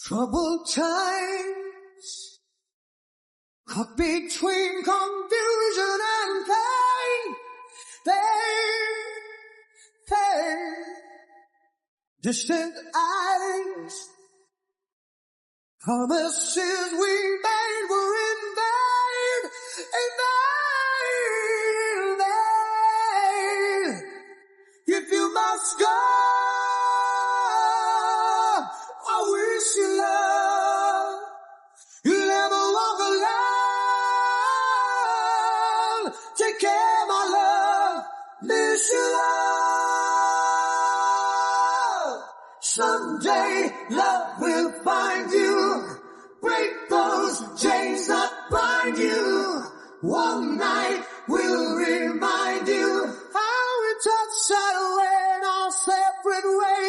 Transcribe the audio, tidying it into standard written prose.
Troubled times, caught between confusion and pain. Pain, distant eyes, promises we made were in vain, in vain. If you must go, I wish you love. You'll never walk alone. Take care, my love. Miss you, love. Someday love will find you. Break those chains that bind you. One night will remind you how we touched and went our separate ways.